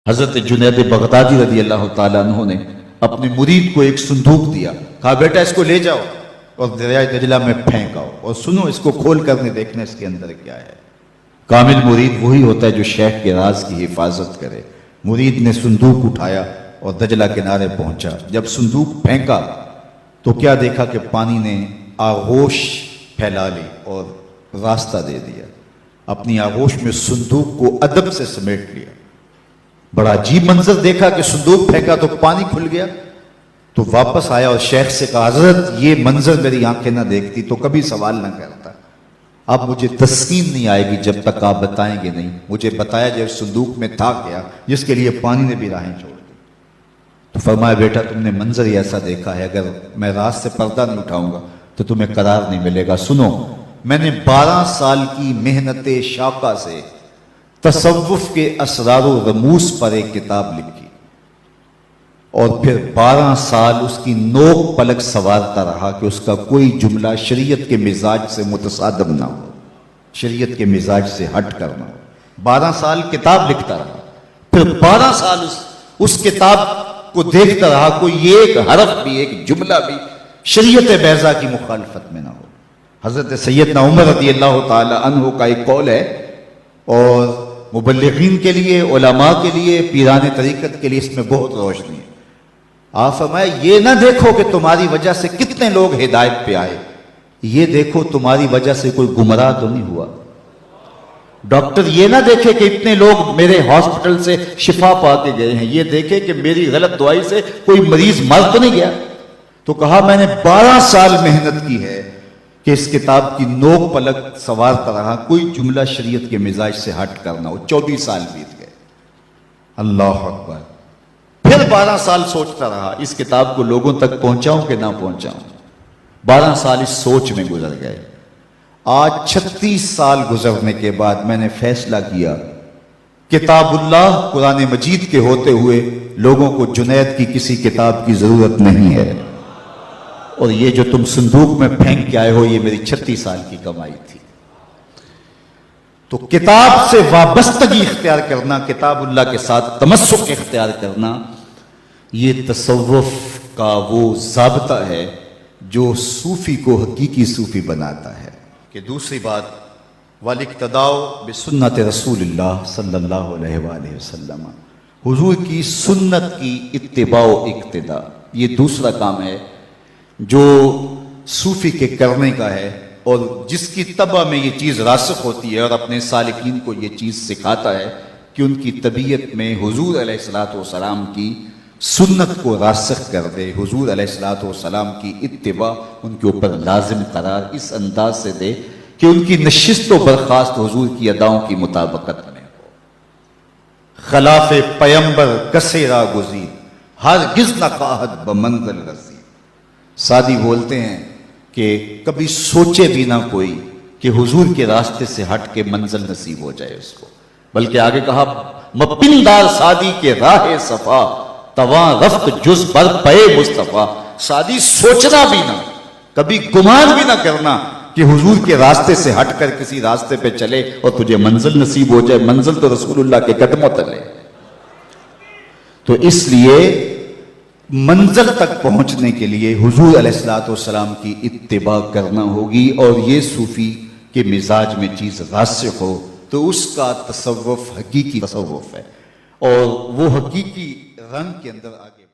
حضرت جنید بغدادی رضی اللہ تعالیٰ عنہ نے اپنے مرید کو ایک صندوق دیا، کہا بیٹا اس کو لے جاؤ اور دریائے دجلہ میں پھینک آؤ اور سنو اس کو کھول کر دیکھنا اس کے اندر کیا ہے۔ کامل مرید وہی ہوتا ہے جو شیخ کے راز کی حفاظت کرے۔ مرید نے صندوق اٹھایا اور دجلہ کنارے پہنچا۔ جب صندوق پھینکا تو کیا دیکھا کہ پانی نے آغوش پھیلا لی اور راستہ دے دیا۔ اپنی آغوش میں صندوق کو ادب سے سمیٹ لیا۔ بڑا عجیب منظر دیکھا کہ صندوق پھینکا تو پانی کھل گیا۔ تو واپس آیا اور شیخ سے کہا حضرت یہ منظر میری آنکھیں نہ دیکھتی تو کبھی سوال نہ کرتا۔ اب مجھے تسکین نہیں آئے گی جب تک آپ بتائیں گے نہیں۔ مجھے بتایا جب صندوق میں تھا کیا جس کے لیے پانی نے بھی راہیں چھوڑ دی۔ تو فرمایا بیٹا تم نے منظر ہی ایسا دیکھا ہے، اگر میں راز سے پردہ نہیں اٹھاؤں گا تو تمہیں قرار نہیں ملے گا۔ سنو، میں نے 12 سال کی محنت شاقہ سے تصوف کے اسرار و رموز پر ایک کتاب لکھی اور پھر 12 سال اس کی نوک پلک سنوارتا رہا کہ اس کا کوئی جملہ شریعت کے مزاج سے متصادم نہ ہو، شریعت کے مزاج سے ہٹ کر نہ ہو۔ 12 سال کتاب لکھتا رہا، پھر 12 سال اس کتاب کو دیکھتا رہا کوئی ایک حرف بھی، ایک جملہ بھی شریعت بیضا کی مخالفت میں نہ ہو۔ حضرت سیدنا عمر رضی اللہ تعالی عنہ کا ایک قول ہے اور مبلغین کے لیے، علماء کے لیے، پیران طریقت کے لیے اس میں بہت روشنی ہے۔ آپ فرمائے یہ نہ دیکھو کہ تمہاری وجہ سے کتنے لوگ ہدایت پہ آئے، یہ دیکھو تمہاری وجہ سے کوئی گمراہ تو نہیں ہوا۔ ڈاکٹر یہ نہ دیکھے کہ اتنے لوگ میرے ہاسپٹل سے شفا پا کے گئے ہیں، یہ دیکھے کہ میری غلط دعائی سے کوئی مریض مر تو نہیں گیا۔ تو کہا میں نے 12 سال محنت کی ہے کہ اس کتاب کی نوک پلک سنوارتا رہا، کوئی جملہ شریعت کے مزاج سے ہٹ کرنا ہو۔ 24 سال بیت گئے۔ اللہ اکبر۔ پھر 12 سال سوچتا رہا اس کتاب کو لوگوں تک پہنچاؤں کہ نہ پہنچاؤں۔ 12 سال اس سوچ میں گزر گئے۔ آج 36 سال گزرنے کے بعد میں نے فیصلہ کیا کتاب اللہ قرآن مجید کے ہوتے ہوئے لوگوں کو جنید کی کسی کتاب کی ضرورت نہیں ہے، اور یہ جو تم صندوق میں پھینک کے آئے ہو یہ میری 36 سال کی کمائی تھی۔ تو کتاب سے وابستگی اختیار کرنا، کتاب اللہ کے ساتھ تمسک اختیار کرنا، یہ تصوف کا وہ ضابطہ ہے جو صوفی کو حقیقی صوفی بناتا ہے۔ کہ دوسری بات والاقتداء بسنت رسول اللہ صلی اللہ علیہ وآلہ وسلم، حضور کی سنت کی اتباع و اقتداء، یہ دوسرا کام ہے جو صوفی کے کرنے کا ہے، اور جس کی طبع میں یہ چیز راسخ ہوتی ہے اور اپنے سالکین کو یہ چیز سکھاتا ہے کہ ان کی طبیعت میں حضور علیہ السلام کی سنت کو راسخ کر دے، حضور علیہ السلام کی اتباع ان کے اوپر لازم قرار اس انداز سے دے کہ ان کی نشست و برخاست حضور کی اداؤں کی مطابقت میں ہو۔ خلاف پیمبر کسے را گزید، ہرگز نہ خواہد بمنزل رسید۔ سادی بولتے ہیں کہ کبھی سوچے بھی نہ کوئی کہ حضور کے راستے سے ہٹ کے منزل نصیب ہو جائے اس کو، بلکہ آگے کہا مپندار سادی کے راہ صفا، تواں رفت جز بر پے مصطفیٰ۔ سادی سوچنا بھی نہ، کبھی گمان بھی نہ کرنا کہ حضور کے راستے سے ہٹ کر کسی راستے پہ چلے اور تجھے منزل نصیب ہو جائے۔ منزل تو رسول اللہ کے قدموں تلے ہے۔ تو اس لیے منزل تک پہنچنے کے لیے حضور علیہ السلام کی اتباع کرنا ہوگی، اور یہ صوفی کے مزاج میں چیز راسخ ہو تو اس کا تصوف حقیقی تصوف ہے، اور وہ حقیقی رنگ کے اندر آگے